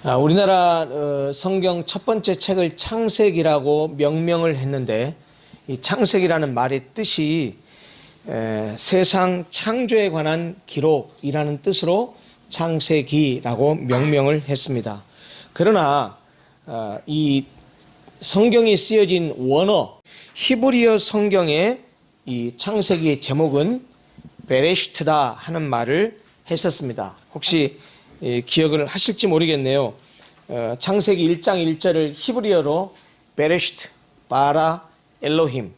우리나라 성경 첫 번째 책을 창세기라고 명명을 했는데, 이 창세기라는 말의 뜻이 세상 창조에 관한 기록이라는 뜻으로 창세기라고 명명을 했습니다. 그러나 이 성경이 쓰여진 원어 히브리어 성경의 이 창세기의 제목은 베레시트다 하는 말을 했었습니다. 혹시 기억을 하실지 모르겠네요. 창세기 1장 1절을 히브리어로 베레시트 바라 엘로힘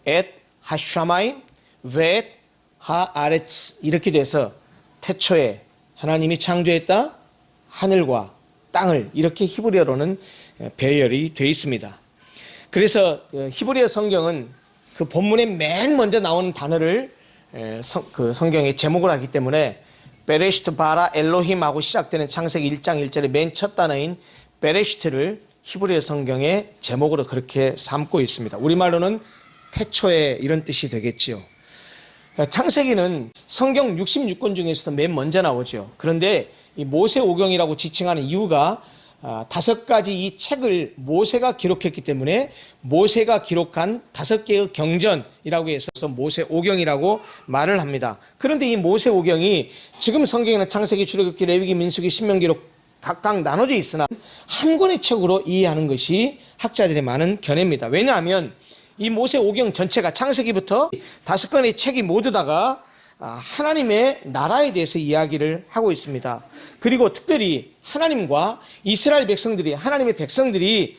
엣 하샤마임 벳 하아레츠 이렇게 돼서 태초에 하나님이 창조했다 하늘과 땅을, 이렇게 히브리어로는 배열이 되어 있습니다. 그래서 히브리어 성경은 그 본문에 맨 먼저 나오는 단어를 그 성경의 제목을 하기 때문에 베레시트 바라 엘로힘하고 시작되는 창세기 1장 1절의 맨 첫 단어인 베레시트를 히브리어 성경의 제목으로 그렇게 삼고 있습니다. 우리말로는 태초에 이런 뜻이 되겠지요. 창세기는 성경 66권 중에서도 맨 먼저 나오죠. 그런데 이 모세오경이라고 지칭하는 이유가 5가지 이 책을 모세가 기록했기 때문에 모세가 기록한 5개의 경전이라고 해서 모세오경이라고 말을 합니다. 그런데 이 모세오경이 지금 성경에는 창세기, 출애굽기, 레위기, 민수기, 신명기로 각각 나눠져 있으나 한 권의 책으로 이해하는 것이 학자들의 많은 견해입니다. 왜냐하면 이 모세오경 전체가 창세기부터 5권의 책이 모두 다가 하나님의 나라에 대해서 이야기를 하고 있습니다. 그리고 특별히 하나님과 이스라엘 백성들이, 하나님의 백성들이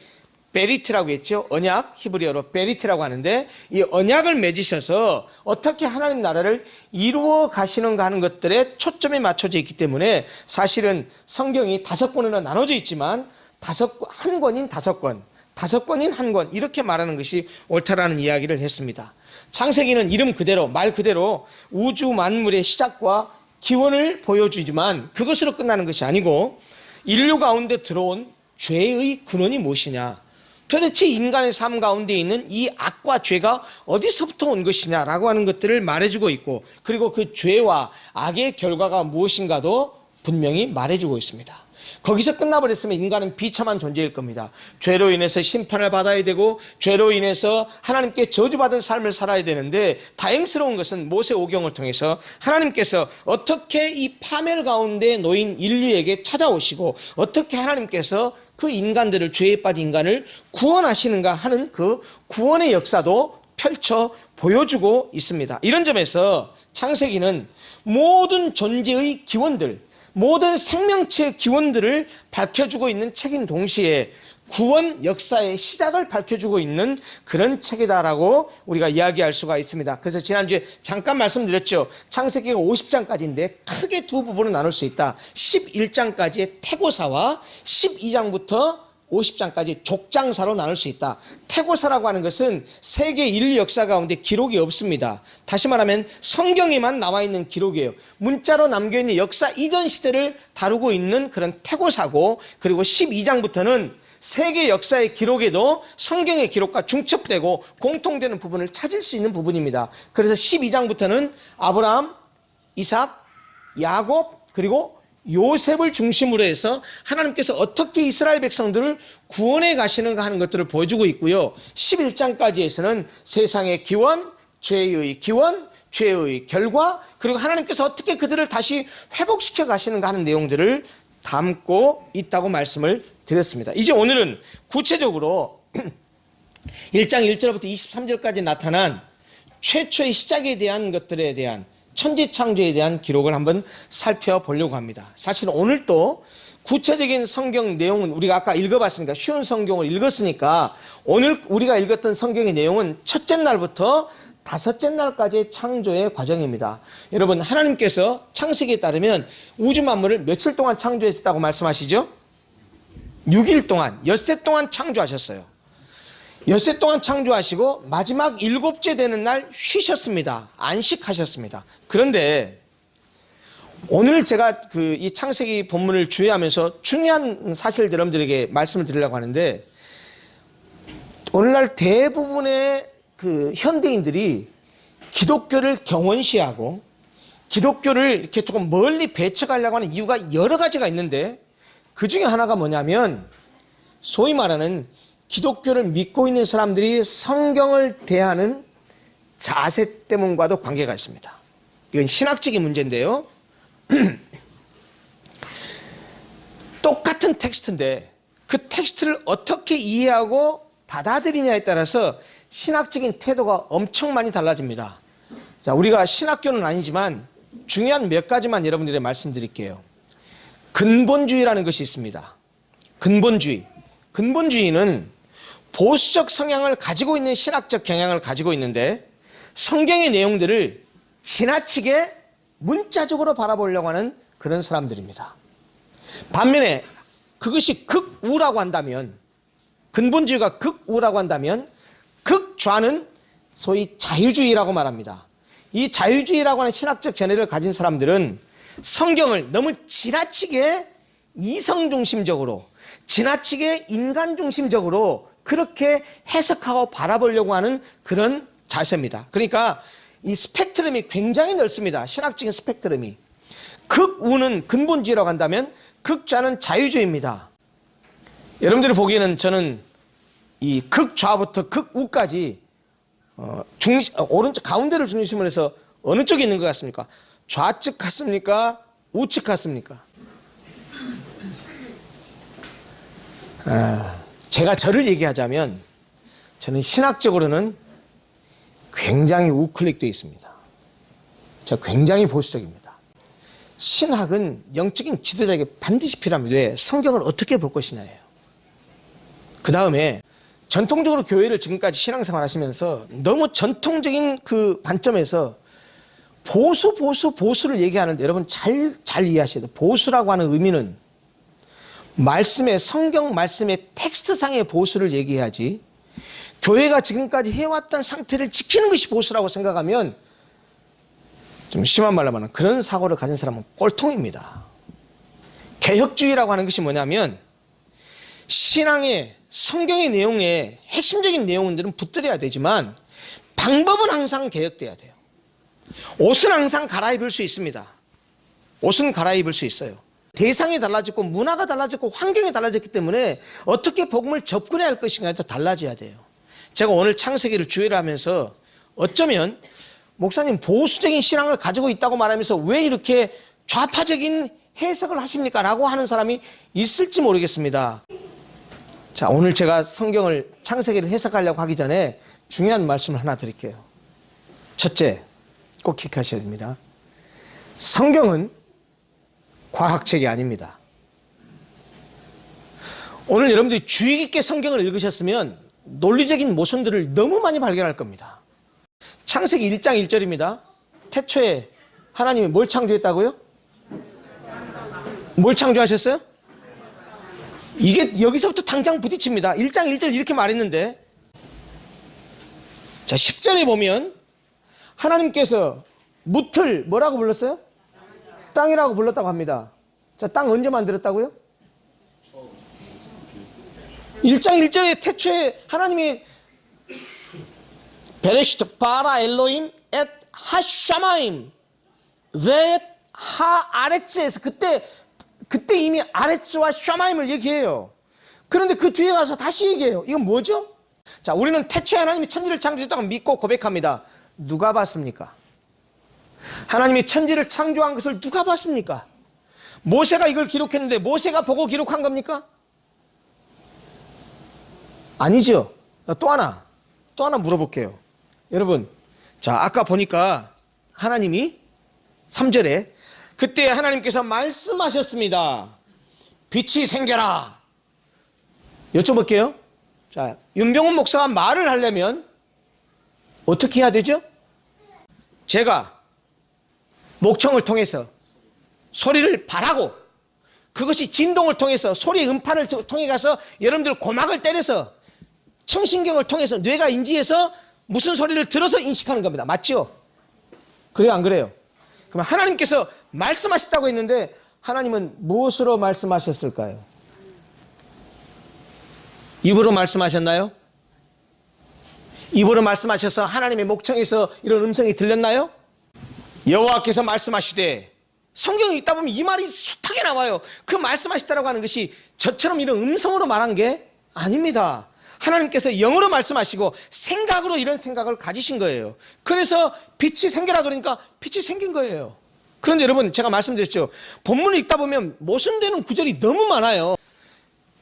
베리트라고 했죠. 언약, 히브리어로 베리트라고 하는데, 이 언약을 맺으셔서 어떻게 하나님 나라를 이루어 가시는가 하는 것들에 초점이 맞춰져 있기 때문에 사실은 성경이 5권으로 나눠져 있지만 한 권인 5권, 5권인 한 권, 이렇게 말하는 것이 옳다라는 이야기를 했습니다. 창세기는 이름 그대로, 말 그대로 우주 만물의 시작과 기원을 보여주지만 그것으로 끝나는 것이 아니고 인류 가운데 들어온 죄의 근원이 무엇이냐, 도대체 인간의 삶 가운데 있는 이 악과 죄가 어디서부터 온 것이냐라고 하는 것들을 말해주고 있고, 그리고 그 죄와 악의 결과가 무엇인가도 분명히 말해주고 있습니다. 거기서 끝나버렸으면 인간은 비참한 존재일 겁니다. 죄로 인해서 심판을 받아야 되고 죄로 인해서 하나님께 저주받은 삶을 살아야 되는데, 다행스러운 것은 모세오경을 통해서 하나님께서 어떻게 이 파멸 가운데 놓인 인류에게 찾아오시고 어떻게 하나님께서 그 인간들을, 죄에 빠진 인간을 구원하시는가 하는 그 구원의 역사도 펼쳐 보여주고 있습니다. 이런 점에서 창세기는 모든 존재의 기원들, 모든 생명체의 기원들을 밝혀주고 있는 책인 동시에 구원 역사의 시작을 밝혀주고 있는 그런 책이다라고 우리가 이야기할 수가 있습니다. 그래서 지난주에 잠깐 말씀드렸죠. 창세기가 50장까지인데 크게 두 부분으로 나눌 수 있다. 11장까지의 태고사와 12장부터 50장까지 족장사로 나눌 수 있다. 태고사라고 하는 것은 세계 인류 역사 가운데 기록이 없습니다. 다시 말하면 성경에만 나와 있는 기록이에요. 문자로 남겨있는 역사 이전 시대를 다루고 있는 그런 태고사고, 그리고 12장부터는 세계 역사의 기록에도 성경의 기록과 중첩되고 공통되는 부분을 찾을 수 있는 부분입니다. 그래서 12장부터는 아브라함, 이삭, 야곱, 그리고 요셉을 중심으로 해서 하나님께서 어떻게 이스라엘 백성들을 구원해 가시는가 하는 것들을 보여주고 있고요. 11장까지에서는 세상의 기원, 죄의 기원, 죄의 결과, 그리고 하나님께서 어떻게 그들을 다시 회복시켜 가시는가 하는 내용들을 담고 있다고 말씀을 드렸습니다. 이제 오늘은 구체적으로 1장 1절부터 23절까지 나타난 최초의 시작에 대한 것들에 대한, 천지창조에 대한 기록을 한번 살펴보려고 합니다. 사실 오늘 또 구체적인 성경 내용은 우리가 아까 읽어봤으니까, 쉬운 성경을 읽었으니까 오늘 우리가 읽었던 성경의 내용은 첫째 날부터 5째 날까지의 창조의 과정입니다. 여러분, 하나님께서 창세기에 따르면 우주 만물을 며칠 동안 창조했다고 말씀하시죠? 6일 동안, 엿새 동안 창조하셨어요. 엿새 동안 창조하시고 마지막 7째 되는 날 쉬셨습니다. 안식하셨습니다. 그런데 오늘 제가 이 창세기 본문을 주의하면서 중요한 사실을 여러분들에게 말씀을 드리려고 하는데, 오늘날 대부분의 현대인들이 기독교를 경원시하고 기독교를 이렇게 조금 멀리 배척하려고 하는 이유가 여러 가지가 있는데, 그 중에 하나가 뭐냐면 소위 말하는 기독교를 믿고 있는 사람들이 성경을 대하는 자세 때문과도 관계가 있습니다. 이건 신학적인 문제인데요. 똑같은 텍스트인데 그 텍스트를 어떻게 이해하고 받아들이냐에 따라서 신학적인 태도가 엄청 많이 달라집니다. 자, 우리가 신학교는 아니지만 중요한 몇 가지만 여러분들에게 말씀드릴게요. 근본주의라는 것이 있습니다. 근본주의. 근본주의는 보수적 성향을 가지고 있는 신학적 경향을 가지고 있는데 성경의 내용들을 지나치게 문자적으로 바라보려고 하는 그런 사람들입니다. 반면에 그것이 극우라고 한다면, 근본주의가 극우라고 한다면 극좌는 소위 자유주의라고 말합니다. 이 자유주의라고 하는 신학적 견해를 가진 사람들은 성경을 너무 지나치게 이성중심적으로, 지나치게 인간중심적으로 그렇게 해석하고 바라보려고 하는 그런 자세입니다. 그러니까 이 스펙트럼이 굉장히 넓습니다. 신학적인 스펙트럼이. 극우는 근본주의라고 한다면 극좌는 자유주의입니다. 여러분들이 보기에는 저는 이 극좌부터 극우까지 오른쪽 가운데를 중심으로 해서 어느 쪽에 있는 것 같습니까? 좌측 같습니까? 우측 같습니까? 제가 저를 얘기하자면 저는 신학적으로는 굉장히 우클릭되어 있습니다. 제가 굉장히 보수적입니다. 신학은 영적인 지도자에게 반드시 필요합니다. 왜? 성경을 어떻게 볼 것이냐예요. 그 다음에 전통적으로 교회를 지금까지 신앙생활 하시면서 너무 전통적인 그 관점에서 보수를 얘기하는데 여러분 잘 이해하셔야 돼요. 보수라고 하는 의미는 성경 말씀의 텍스트상의 보수를 얘기해야지 교회가 지금까지 해왔던 상태를 지키는 것이 보수라고 생각하면 좀 심한 말로 말하면 그런 사고를 가진 사람은 꼴통입니다. 개혁주의라고 하는 것이 뭐냐면 신앙의 성경의 내용에 핵심적인 내용들은 붙들어야 되지만 방법은 항상 개혁돼야 돼요. 옷은 항상 갈아입을 수 있습니다. 옷은 갈아입을 수 있어요. 대상이 달라졌고 문화가 달라졌고 환경이 달라졌기 때문에 어떻게 복음을 접근해야 할 것인가에 또 달라져야 돼요. 제가 오늘 창세기를 주의를 하면서 어쩌면 목사님 보수적인 신앙을 가지고 있다고 말하면서 왜 이렇게 좌파적인 해석을 하십니까? 라고 하는 사람이 있을지 모르겠습니다. 자, 오늘 제가 성경을 창세기를 해석하려고 하기 전에 중요한 말씀을 하나 드릴게요. 첫째, 꼭 기억하셔야 됩니다. 성경은 과학책이 아닙니다. 오늘 여러분들이 주의 깊게 성경을 읽으셨으면 논리적인 모순들을 너무 많이 발견할 겁니다. 창세기 1장 1절입니다. 태초에 하나님이 뭘 창조했다고요? 뭘 창조하셨어요? 이게 여기서부터 당장 부딪힙니다. 1장 1절 이렇게 말했는데 자 10절에 보면 하나님께서 무틀 뭐라고 불렀어요? 땅이라고 불렀다고 합니다. 자, 땅 언제 만들었다고요? 1장 1절에 태초에 하나님이 베레시트 바라 엘로임 엣 하샤마임 벳 하아레츠에서 그때 이미 아레츠와 샤마임을 얘기해요. 그런데 그 뒤에 가서 다시 얘기해요. 이건 뭐죠? 자, 우리는 태초에 하나님이 천지를 창조했다고 믿고 고백합니다. 누가 봤습니까? 하나님이 천지를 창조한 것을 누가 봤습니까? 모세가 이걸 기록했는데 모세가 보고 기록한 겁니까? 아니죠. 또 하나 물어볼게요. 여러분, 자, 아까 보니까 하나님이 3절에 그때 하나님께서 말씀하셨습니다. 빛이 생겨라. 여쭤볼게요. 자, 윤병훈 목사가 말을 하려면 어떻게 해야 되죠? 제가 목청을 통해서 소리를 발하고 그것이 진동을 통해서 소리의 음파를 통해 가서 여러분들 고막을 때려서 청신경을 통해서 뇌가 인지해서 무슨 소리를 들어서 인식하는 겁니다. 맞죠? 그래요, 안 그래요? 그럼 하나님께서 말씀하셨다고 했는데 하나님은 무엇으로 말씀하셨을까요? 입으로 말씀하셨나요? 입으로 말씀하셔서 하나님의 목청에서 이런 음성이 들렸나요? 여호와께서 말씀하시되 성경을 읽다 보면 이 말이 숱하게 나와요. 그 말씀하시다라고 하는 것이 저처럼 이런 음성으로 말한 게 아닙니다. 하나님께서 영어로 말씀하시고 생각으로 이런 생각을 가지신 거예요. 그래서 빛이 생겨라 그러니까 빛이 생긴 거예요. 그런데 여러분, 제가 말씀드렸죠. 본문을 읽다 보면 모순되는 구절이 너무 많아요.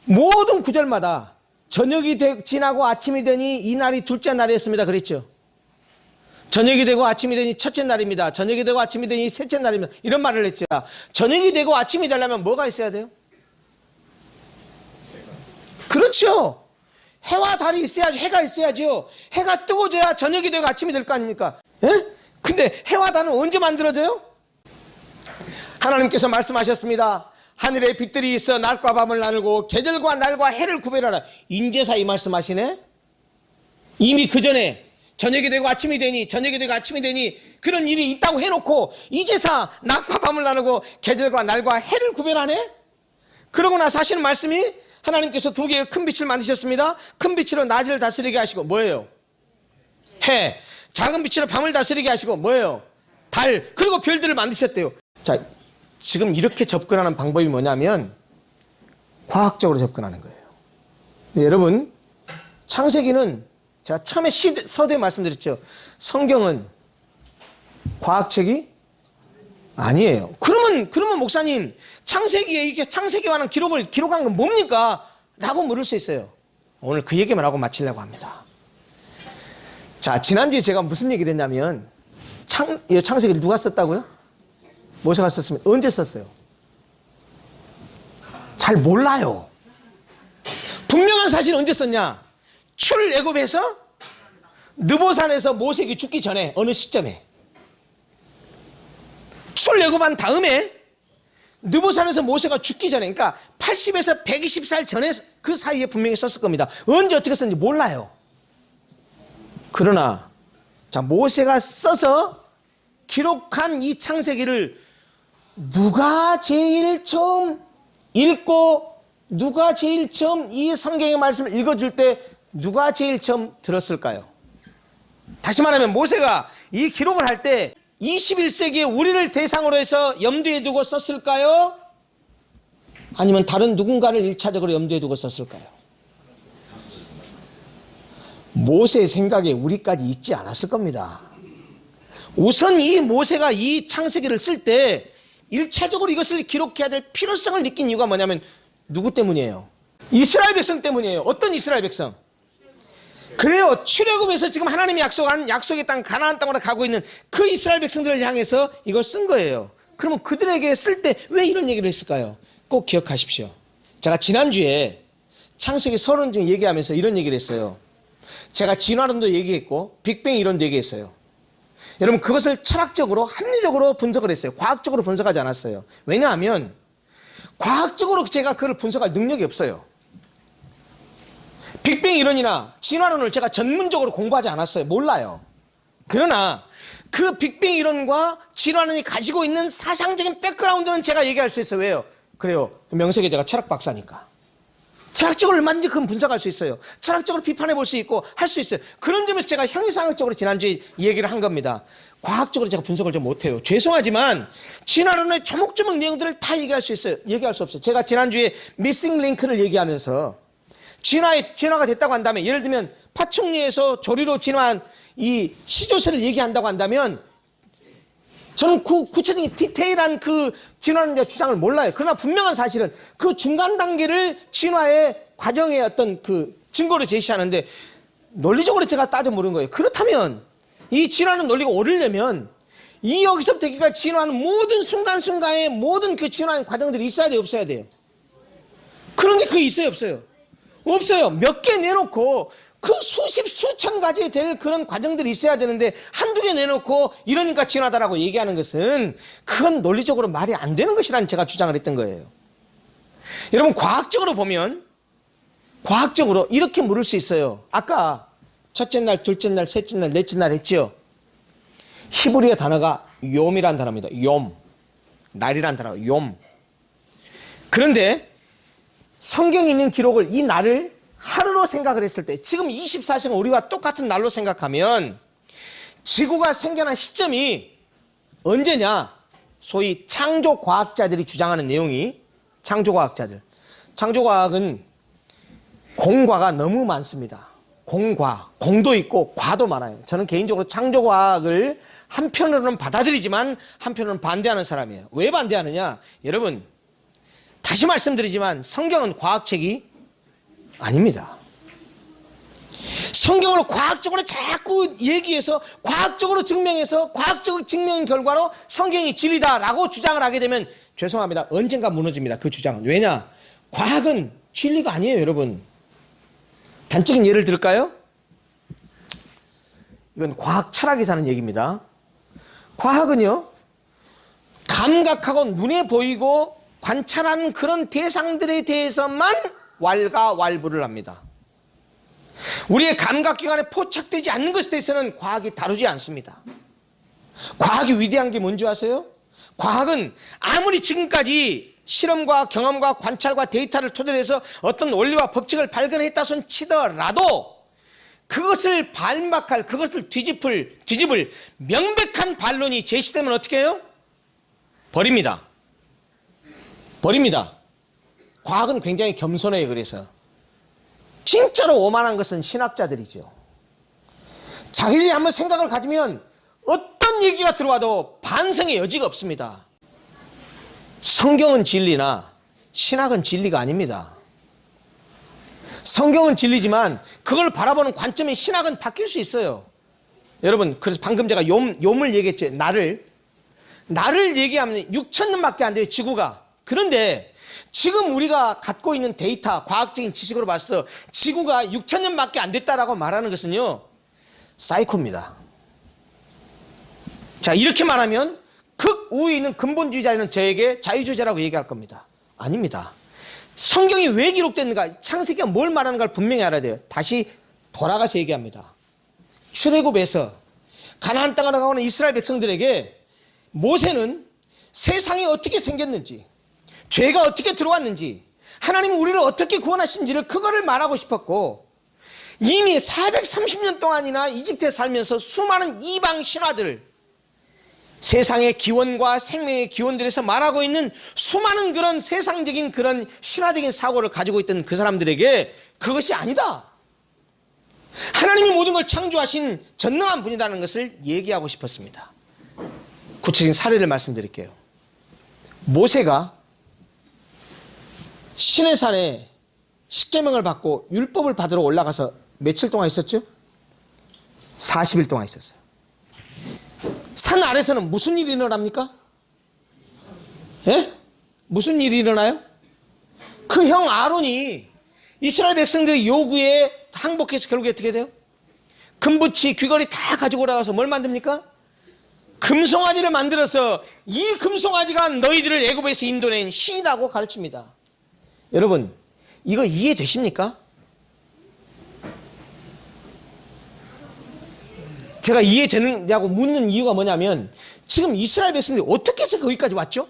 모든 구절마다 저녁이 지나고 아침이 되니 이 날이 둘째 날이었습니다 그랬죠. 저녁이 되고 아침이 되니 첫째 날입니다. 저녁이 되고 아침이 되니 셋째 날입니다. 이런 말을 했죠. 저녁이 되고 아침이 되려면 뭐가 있어야 돼요? 그렇죠. 해와 달이 있어야지, 해가 있어야죠. 해가 뜨고져야 저녁이 되고 아침이 될 거 아닙니까? 예? 근데 해와 달은 언제 만들어져요? 하나님께서 말씀하셨습니다. 하늘에 빛들이 있어 낮과 밤을 나누고 계절과 날과 해를 구별하라. 인제사 이 말씀하시네. 이미 그 전에 저녁이 되고 아침이 되니, 저녁이 되고 아침이 되니 그런 일이 있다고 해놓고 이제사 낮과 밤을 나누고 계절과 날과 해를 구별하네. 그러고 나서 하시는 말씀이 하나님께서 두 개의 큰 빛을 만드셨습니다. 큰 빛으로 낮을 다스리게 하시고 뭐예요? 해. 작은 빛으로 밤을 다스리게 하시고 뭐예요? 달. 그리고 별들을 만드셨대요. 자, 지금 이렇게 접근하는 방법이 뭐냐면 과학적으로 접근하는 거예요. 여러분, 창세기는 제가 처음에 서두에 말씀드렸죠. 성경은 과학책이 아니에요. 그러면 목사님, 창세기에 이렇게 창세기에 관한 기록을 기록한 건 뭡니까? 라고 물을 수 있어요. 오늘 그 얘기만 하고 마치려고 합니다. 자, 지난주에 제가 무슨 얘기를 했냐면 창세기를 누가 썼다고요? 모세가 썼으면 언제 썼어요? 잘 몰라요. 분명한 사실은 언제 썼냐? 출애굽에서 느보산에서 모세에게 죽기 전에 어느 시점에 출애굽한 다음에 느보산에서 모세가 죽기 전에, 그러니까 80에서 120살 전에 그 사이에 분명히 썼을 겁니다. 언제 어떻게 썼는지 몰라요. 그러나 자, 모세가 써서 기록한 이 창세기를 누가 제일 처음 읽고 누가 제일 처음 이 성경의 말씀을 읽어줄 때 누가 제일 처음 들었을까요? 다시 말하면 모세가 이 기록을 할 때 21세기에 우리를 대상으로 해서 염두에 두고 썼을까요? 아니면 다른 누군가를 1차적으로 염두에 두고 썼을까요? 모세의 생각에 우리까지 있지 않았을 겁니다. 우선 이 모세가 이 창세기를 쓸 때 1차적으로 이것을 기록해야 될 필요성을 느낀 이유가 뭐냐면 누구 때문이에요? 이스라엘 백성 때문이에요. 어떤 이스라엘 백성? 그래요. 출애굽에서 지금 하나님이 약속한 약속의 땅 가나안 땅으로 가고 있는 그 이스라엘 백성들을 향해서 이걸 쓴 거예요. 그러면 그들에게 쓸 때 왜 이런 얘기를 했을까요? 꼭 기억하십시오. 제가 지난주에 창세기 서론 중 얘기하면서 이런 얘기를 했어요. 제가 진화론도 얘기했고 빅뱅 이론도 얘기했어요. 여러분, 그것을 철학적으로 합리적으로 분석을 했어요. 과학적으로 분석하지 않았어요. 왜냐하면 과학적으로 제가 그걸 분석할 능력이 없어요. 빅뱅 이론이나 진화론을 제가 전문적으로 공부하지 않았어요. 몰라요. 그러나 그 빅뱅 이론과 진화론이 가지고 있는 사상적인 백그라운드는 제가 얘기할 수 있어요. 왜요? 그래요. 명색이 제가 철학 박사니까. 철학적으로 얼마든지 그건 분석할 수 있어요. 철학적으로 비판해 볼 수 있고 할 수 있어요. 그런 점에서 제가 형이상학적으로 지난주에 얘기를 한 겁니다. 과학적으로 제가 분석을 좀 못해요. 죄송하지만 진화론의 조목조목 내용들을 다 얘기할 수 있어요. 얘기할 수 없어요. 제가 지난주에 미싱 링크를 얘기하면서 진화가 됐다고 한다면, 예를 들면 파충류에서 조류로 진화한 이 시조새를 얘기한다고 한다면 저는 그 구체적인 디테일한 그 진화론에 대한 주장을 몰라요. 그러나 분명한 사실은 그 중간 단계를 진화의 과정의 어떤 그 증거로 제시하는데 논리적으로 제가 따져 물은 거예요. 그렇다면 이 진화는 논리가 옳으려면 이 여기서부터 여기까지 진화하는 모든 순간순간에 모든 그 진화의 과정들이 있어야 돼요, 없어야 돼요? 그런데 그게 있어요, 없어요? 없어요. 몇 개 내놓고 그 수십 수천 가지 될 그런 과정들이 있어야 되는데 한두 개 내놓고 이러니까 진화다라고 얘기하는 것은 그건 논리적으로 말이 안 되는 것이라는 제가 주장을 했던 거예요. 여러분, 과학적으로 보면 과학적으로 이렇게 물을 수 있어요. 아까 첫째 날, 둘째 날, 셋째 날, 넷째 날 했죠. 히브리어 단어가 욤이라는 단어입니다. 욤. 날이라는 단어가 욤. 그런데 성경에 있는 기록을 이 날을 하루로 생각을 했을 때 지금 24시간 우리와 똑같은 날로 생각하면 지구가 생겨난 시점이 언제냐? 소위 창조과학자들이 주장하는 내용이 창조과학은 공과가 너무 많습니다. 공도 있고 과도 많아요. 저는 개인적으로 창조과학을 한편으로는 받아들이지만 한편으로는 반대하는 사람이에요. 왜 반대하느냐? 여러분, 다시 말씀드리지만 성경은 과학책이 아닙니다. 성경을 과학적으로 자꾸 얘기해서 과학적으로 증명해서 과학적 증명 결과로 성경이 진리다라고 주장을 하게 되면 죄송합니다. 언젠가 무너집니다. 그 주장은. 왜냐? 과학은 진리가 아니에요, 여러분. 단적인 예를 들을까요? 이건 과학 철학에서 하는 얘기입니다. 과학은요, 감각하고 눈에 보이고 관찰하는 그런 대상들에 대해서만 왈가왈부를 합니다. 우리의 감각기관에 포착되지 않는 것에 대해서는 과학이 다루지 않습니다. 과학이 위대한 게 뭔지 아세요? 과학은 아무리 지금까지 실험과 경험과 관찰과 데이터를 토대로 해서 어떤 원리와 법칙을 발견했다 손 치더라도 그것을 반박할, 그것을 뒤집을 명백한 반론이 제시되면 어떻게 해요? 버립니다. 과학은 굉장히 겸손해요. 그래서 진짜로 오만한 것은 신학자들이죠. 자기들이 한번 생각을 가지면 어떤 얘기가 들어와도 반성의 여지가 없습니다. 성경은 진리나 신학은 진리가 아닙니다. 성경은 진리지만 그걸 바라보는 관점의 신학은 바뀔 수 있어요. 여러분, 그래서 방금 제가 욤을 얘기했죠. 나를 얘기하면 6,000년밖에 안 돼요, 지구가. 그런데 지금 우리가 갖고 있는 데이터, 과학적인 지식으로 봤을 때 지구가 6,000년밖에 안 됐다라고 말하는 것은요, 사이코입니다. 자, 이렇게 말하면 극우에 있는 근본주의자는 저에게 자유주의자라고 얘기할 겁니다. 아닙니다. 성경이 왜 기록됐는가, 창세기가 뭘 말하는가를 분명히 알아야 돼요. 다시 돌아가서 얘기합니다. 출애굽에서 가나안 땅으로 가고는 이스라엘 백성들에게 모세는 세상이 어떻게 생겼는지, 죄가 어떻게 들어왔는지, 하나님은 우리를 어떻게 구원하신지를 그거를 말하고 싶었고, 이미 430년 동안이나 이집트에 살면서 수많은 이방 신화들, 세상의 기원과 생명의 기원들에서 말하고 있는 수많은 그런 세상적인 그런 신화적인 사고를 가지고 있던 그 사람들에게 그것이 아니다, 하나님이 모든 걸 창조하신 전능한 분이라는 것을 얘기하고 싶었습니다. 구체적인 사례를 말씀드릴게요. 모세가 시내산에 십계명을 받고 율법을 받으러 올라가서 며칠 동안 있었죠? 40일 동안 있었어요. 산 아래서는 무슨 일이 일어납니까? 예? 무슨 일이 일어나요? 그 형 아론이 이스라엘 백성들의 요구에 항복해서 결국에 어떻게 돼요? 금붙이, 귀걸이 다 가지고 올라가서 뭘 만듭니까? 금송아지를 만들어서 이 금송아지가 너희들을 애굽에서 인도낸 신이라고 가르칩니다. 여러분, 이거 이해되십니까? 제가 이해되느냐고 묻는 이유가 뭐냐면 지금 이스라엘 백성들이 어떻게 해서 거기까지 왔죠?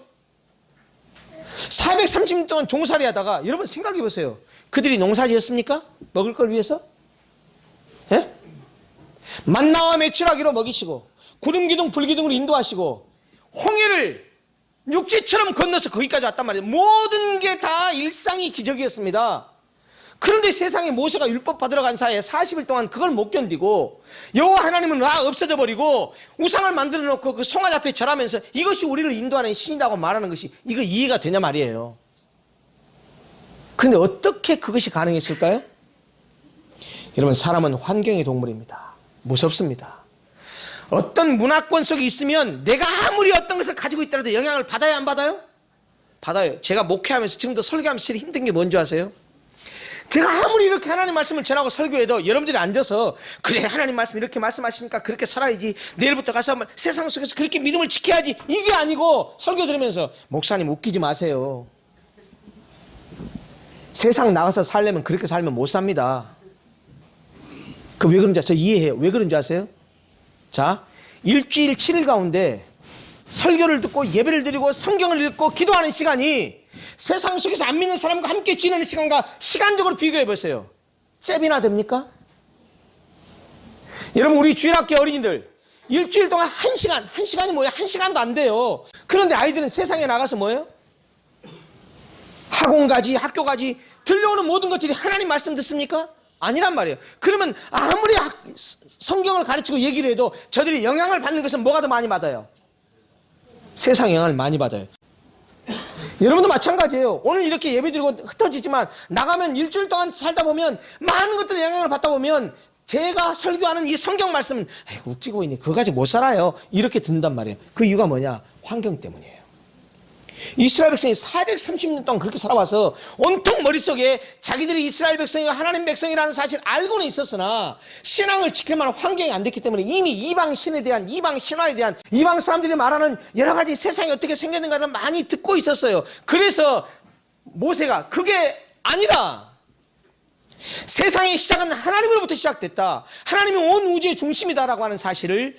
430년 동안 종살이 하다가 여러분 생각해 보세요. 그들이 농사지었습니까? 먹을 걸 위해서? 예? 만나와 메추라기로 먹이시고 구름 기둥 불 기둥으로 인도하시고 홍해를 육지처럼 건너서 거기까지 왔단 말이에요. 모든 게 다 일상이 기적이었습니다. 그런데 세상에 모세가 율법 받으러 간 사이에 40일 동안 그걸 못 견디고 여호와 하나님은 없어져 버리고 우상을 만들어 놓고 그 송아지 앞에 절하면서 이것이 우리를 인도하는 신이라고 말하는 것이 이거 이해가 되냐 말이에요. 그런데 어떻게 그것이 가능했을까요? 여러분, 사람은 환경의 동물입니다. 무섭습니다. 어떤 문화권 속에 있으면 내가 아무리 어떤 것을 가지고 있더라도 영향을 받아야 안 받아요? 받아요. 제가 목회하면서 지금도 설교하면서 제일 힘든 게 뭔지 아세요? 제가 아무리 이렇게 하나님 말씀을 전하고 설교해도 여러분들이 앉아서 그래, 하나님 말씀 이렇게 말씀하시니까 그렇게 살아야지, 내일부터 가서 세상 속에서 그렇게 믿음을 지켜야지, 이게 아니고 설교 들으면서 목사님 웃기지 마세요. 세상 나가서 살려면 그렇게 살면 못 삽니다. 그 왜 그런지 저 이해해요. 왜 그런지 아세요? 자, 일주일 7일 가운데 설교를 듣고 예배를 드리고 성경을 읽고 기도하는 시간이 세상 속에서 안 믿는 사람과 함께 지내는 시간과 시간적으로 비교해 보세요. 잽이나 됩니까? 여러분, 우리 주일학교 어린이들 일주일 동안 1시간, 1시간이 뭐예요? 1시간도 안 돼요. 그런데 아이들은 세상에 나가서 뭐예요? 학원 가지, 학교 가지, 들려오는 모든 것들이 하나님 말씀 듣습니까? 아니란 말이에요. 그러면 아무리 성경을 가르치고 얘기를 해도 저들이 영향을 받는 것은 뭐가 더 많이 받아요? 세상 영향을 많이 받아요. 여러분도 마찬가지예요. 오늘 이렇게 예배드리고 흩어지지만 나가면 일주일 동안 살다 보면 많은 것들의 영향을 받다 보면 제가 설교하는 이 성경 말씀은 아이고 웃기고 있네. 그거 가지고 못 살아요. 이렇게 듣는단 말이에요. 그 이유가 뭐냐? 환경 때문이에요. 이스라엘 백성이 430년 동안 그렇게 살아와서 온통 머릿속에 자기들이 이스라엘 백성이고 하나님 백성이라는 사실을 알고는 있었으나 신앙을 지킬 만한 환경이 안 됐기 때문에 이미 이방 신에 대한, 이방 신화에 대한, 이방 사람들이 말하는 여러 가지 세상이 어떻게 생겼는가를 많이 듣고 있었어요. 그래서 모세가 그게 아니다. 세상의 시작은 하나님으로부터 시작됐다. 하나님이 온 우주의 중심이다라고 하는 사실을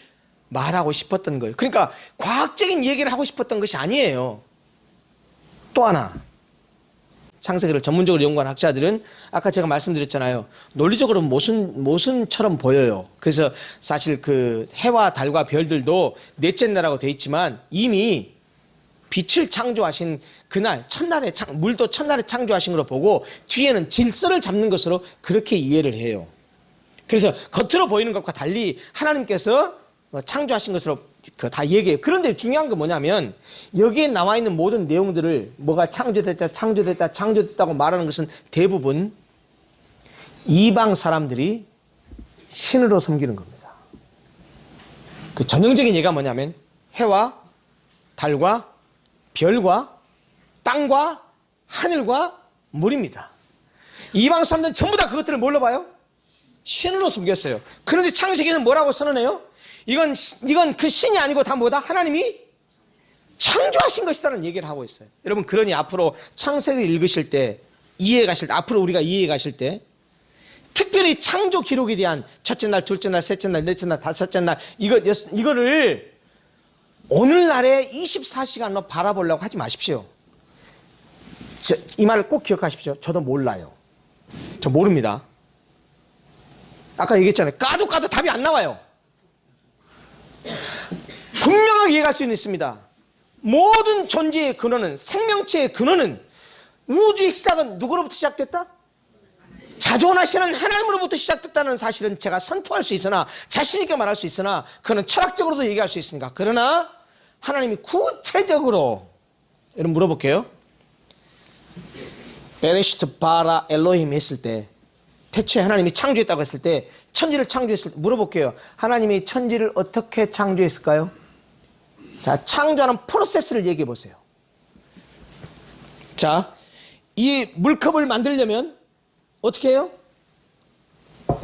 말하고 싶었던 거예요. 그러니까 과학적인 얘기를 하고 싶었던 것이 아니에요. 또 하나, 창세기를 전문적으로 연구한 학자들은 아까 제가 말씀드렸잖아요. 논리적으로 모순처럼 보여요. 그래서 사실 그 해와 달과 별들도 넷째 날이라고 되어 있지만 이미 빛을 창조하신 그날, 첫날에 물도 첫날에 창조하신 걸로 보고 뒤에는 질서를 잡는 것으로 그렇게 이해를 해요. 그래서 겉으로 보이는 것과 달리 하나님께서 창조하신 것으로 다 얘기해요. 그런데 중요한 건 뭐냐면 여기에 나와 있는 모든 내용들을 뭐가 창조됐다고 말하는 것은 대부분 이방 사람들이 신으로 섬기는 겁니다. 그 전형적인 예가 뭐냐면 해와 달과 별과 땅과 하늘과 물입니다. 이방 사람들은 전부 다 그것들을 뭘로 봐요? 신으로 섬겼어요. 그런데 창세기는 뭐라고 선언해요? 이건 그 신이 아니고 다 뭐다? 하나님이 창조하신 것이다라는 얘기를 하고 있어요. 여러분, 그러니 앞으로 창세기를 읽으실 때, 이해해 가실 때, 앞으로 우리가 이해해 가실 때, 특별히 창조 기록에 대한 첫째 날, 둘째 날, 셋째 날, 넷째 날, 다섯째 날, 이거를 오늘날에 24시간로 바라보려고 하지 마십시오. 이 말을 꼭 기억하십시오. 저도 몰라요. 저 모릅니다. 아까 얘기했잖아요. 까도 답이 안 나와요. 분명하게 이해할 수는 있습니다. 모든 존재의 근원은, 생명체의 근원은, 우주의 시작은 누구로부터 시작됐다? 자존하시는 하나님으로부터 시작됐다는 사실은 제가 선포할 수 있으나, 자신 있게 말할 수 있으나, 그는 철학적으로도 얘기할 수 있으니까. 그러나 하나님이 구체적으로, 여러분 물어볼게요. 베레시트 바라 엘로힘 했을 때, 태초에 하나님이 창조했다고 했을 때, 천지를 창조했을 때 물어볼게요. 하나님이 천지를 어떻게 창조했을까요? 자, 창조하는 프로세스를 얘기해 보세요. 자, 이 물컵을 만들려면 어떻게 해요?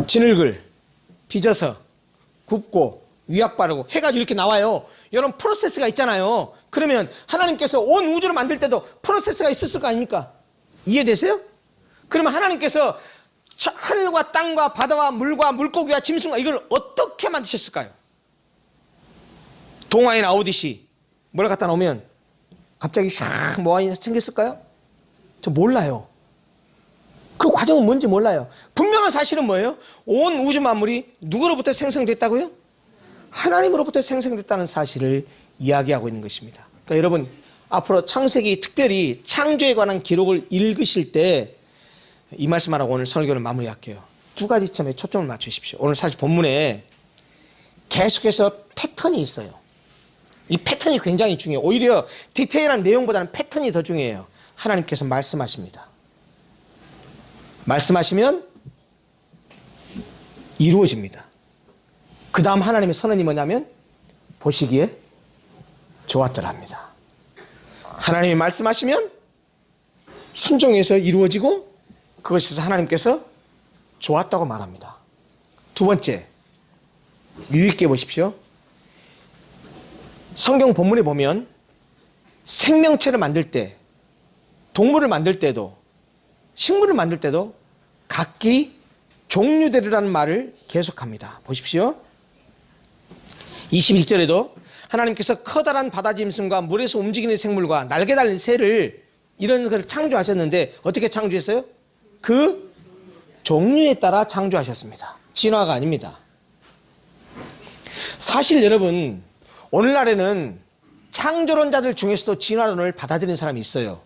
진흙을 빚어서 굽고 위약 바르고 해가지고 이렇게 나와요. 이런 프로세스가 있잖아요. 그러면 하나님께서 온 우주를 만들 때도 프로세스가 있었을 거 아닙니까? 이해되세요? 그러면 하나님께서 하늘과 땅과 바다와 물과 물고기와 짐승과 이걸 어떻게 만드셨을까요? 동화에 나오듯이 뭘 갖다 놓으면 갑자기 샥 뭐가 생겼을까요? 저 몰라요. 그 과정은 뭔지 몰라요. 분명한 사실은 뭐예요? 온 우주 만물이 누구로부터 생성됐다고요? 하나님으로부터 생성됐다는 사실을 이야기하고 있는 것입니다. 그러니까 여러분, 앞으로 창세기 특별히 창조에 관한 기록을 읽으실 때 이 말씀하라고 오늘 설교를 마무리할게요. 두 가지 점에 초점을 맞추십시오. 오늘 사실 본문에 계속해서 패턴이 있어요. 이 패턴이 굉장히 중요해요. 오히려 디테일한 내용보다는 패턴이 더 중요해요. 하나님께서 말씀하십니다. 말씀하시면 이루어집니다. 그 다음 하나님의 선언이 뭐냐면 보시기에 좋았더랍니다. 하나님이 말씀하시면 순종해서 이루어지고 그것에서 하나님께서 좋았다고 말합니다. 두 번째, 유의있게 보십시오. 성경 본문에 보면 생명체를 만들 때, 동물을 만들 때도, 식물을 만들 때도 각기 종류대로라는 말을 계속합니다. 보십시오. 21절에도 하나님께서 커다란 바다짐승과 물에서 움직이는 생물과 날개 달린 새를 이런 것을 창조하셨는데 어떻게 창조했어요? 그 종류에 따라 창조하셨습니다. 진화가 아닙니다. 사실 여러분, 오늘날에는 창조론자들 중에서도 진화론을 받아들이는 사람이 있어요.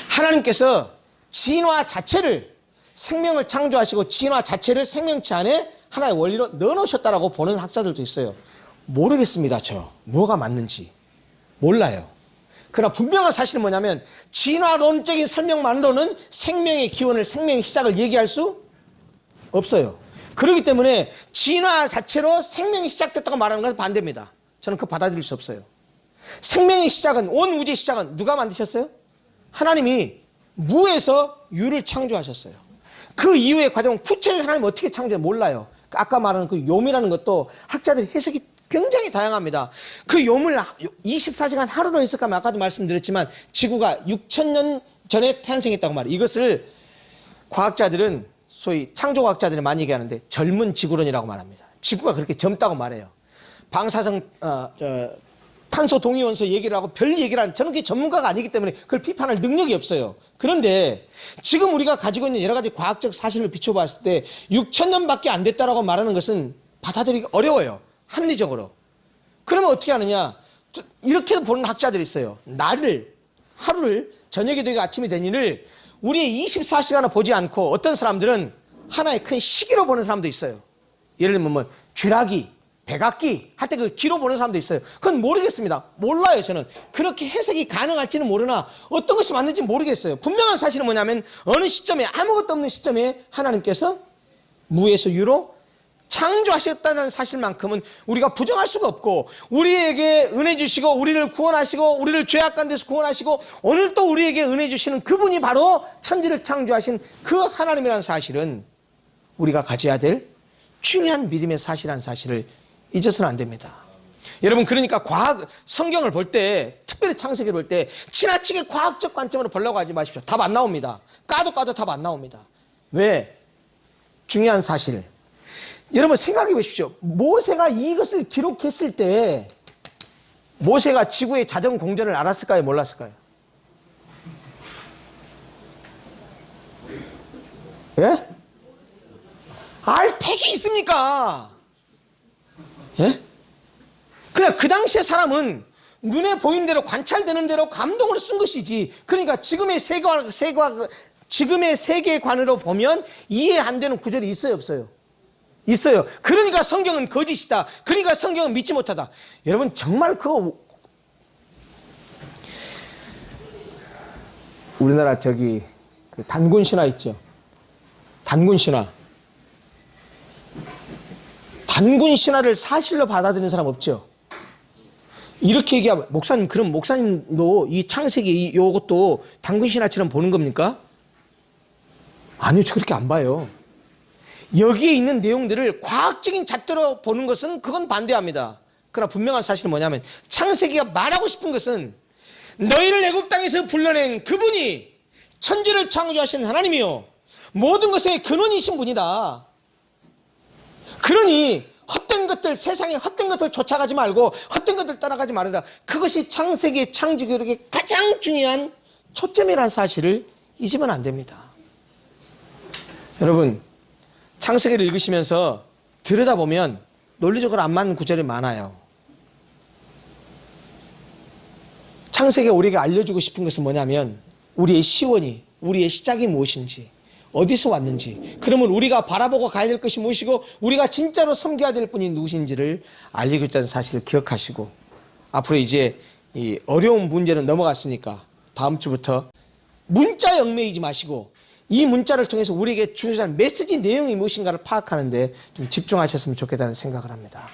하나님께서 진화 자체를, 생명을 창조하시고 진화 자체를 생명체 안에 하나의 원리로 넣어놓으셨다라고 보는 학자들도 있어요. 모르겠습니다. 뭐가 맞는지 몰라요. 그러나 분명한 사실은 뭐냐면 진화론적인 설명만으로는 생명의 기원을, 생명의 시작을 얘기할 수 없어요. 그렇기 때문에 진화 자체로 생명이 시작됐다고 말하는 것은 반대입니다. 저는 그거 받아들일 수 없어요. 생명의 시작은, 온 우주의 시작은 누가 만드셨어요? 하나님이 무에서 유를 창조하셨어요. 그 이후의 과정은 구체적으로 하나님 어떻게 창조해 몰라요. 아까 말하는 그 욤이라는 것도 학자들의 해석이 굉장히 다양합니다. 그 욤을 24시간 하루로 해석하면 아까도 말씀드렸지만 지구가 6,000년 전에 탄생했다고 말해요. 이것을 과학자들은, 소위 창조과학자들이 많이 얘기하는데 젊은 지구론이라고 말합니다. 지구가 그렇게 젊다고 말해요. 방사성 탄소 동위원소 얘기를 하고 별 얘기를 하는, 저는 그게 전문가가 아니기 때문에 그걸 비판할 능력이 없어요. 그런데 지금 우리가 가지고 있는 여러 가지 과학적 사실을 비춰봤을 때 6,000년밖에 안 됐다라고 말하는 것은 받아들이기 어려워요. 합리적으로. 그러면 어떻게 하느냐? 이렇게 보는 학자들이 있어요. 하루를 저녁이 되고 아침이 되니를 우리 24시간을 보지 않고 어떤 사람들은 하나의 큰 시기로 보는 사람도 있어요. 예를 들면 뭐 쥐라기, 백악기 할 때 그 기로 보는 사람도 있어요. 그건 모르겠습니다. 몰라요. 저는 그렇게 해석이 가능할지는 모르나 어떤 것이 맞는지 모르겠어요. 분명한 사실은 뭐냐면 어느 시점에, 아무것도 없는 시점에 하나님께서 무에서 유로 창조하셨다는 사실만큼은 우리가 부정할 수가 없고, 우리에게 은혜 주시고 우리를 구원하시고 우리를 죄악 가운데서 구원하시고 오늘 또 우리에게 은혜 주시는 그분이 바로 천지를 창조하신 그 하나님이라는 사실은 우리가 가져야 될 중요한 믿음의 사실이라는 사실을 잊어서는 안 됩니다. 여러분, 그러니까 성경을 볼 때, 특별히 창세기를 볼 때 지나치게 과학적 관점으로 보려고 하지 마십시오. 답 안 나옵니다. 까도 답 안 나옵니다. 왜? 중요한 사실. 여러분 생각해 보십시오. 모세가 이것을 기록했을 때 모세가 지구의 자전 공전을 알았을까요? 몰랐을까요? 예? 알 택이 있습니까? 예? 그냥 그 당시의 사람은 눈에 보이는 대로, 관찰되는 대로 감동으로 쓴 것이지. 그러니까 지금의 세계관으로 보면 이해 안 되는 구절이 있어요, 없어요? 있어요. 그러니까 성경은 거짓이다. 그러니까 성경은 믿지 못하다. 여러분 정말 그거, 우리나라 그 단군 신화 있죠. 단군 신화. 단군 신화를 사실로 받아들이는 사람 없죠. 이렇게 얘기하면, 목사님, 그럼 목사님도 이 창세기 요것도 단군 신화처럼 보는 겁니까? 아니요, 저 그렇게 안 봐요. 여기에 있는 내용들을 과학적인 잣대로 보는 것은 그건 반대합니다. 그러나 분명한 사실은 뭐냐면 창세기가 말하고 싶은 것은 너희를 애굽 땅에서 불러낸 그분이 천지를 창조하신 하나님이요 모든 것의 근원이신 분이다. 그러니 헛된 것들, 세상의 헛된 것들 쫓아가지 말고 헛된 것들 따라가지 말아라. 그것이 창세기의 창조교육의 가장 중요한 초점이라는 사실을 잊으면 안 됩니다. 여러분, 창세기를 읽으시면서 들여다보면 논리적으로 안 맞는 구절이 많아요. 창세기가 우리에게 알려주고 싶은 것은 뭐냐면 우리의 시원이, 우리의 시작이 무엇인지, 어디서 왔는지, 그러면 우리가 바라보고 가야 될 것이 무엇이고 우리가 진짜로 섬겨야 될 분이 누구신지를 알리고 있다는 사실을 기억하시고, 앞으로 이제 이 어려운 문제는 넘어갔으니까 다음 주부터 문자에 얽매이지 마시고 이 문자를 통해서 우리에게 주셔야 할 메시지 내용이 무엇인가를 파악하는 데 좀 집중하셨으면 좋겠다는 생각을 합니다.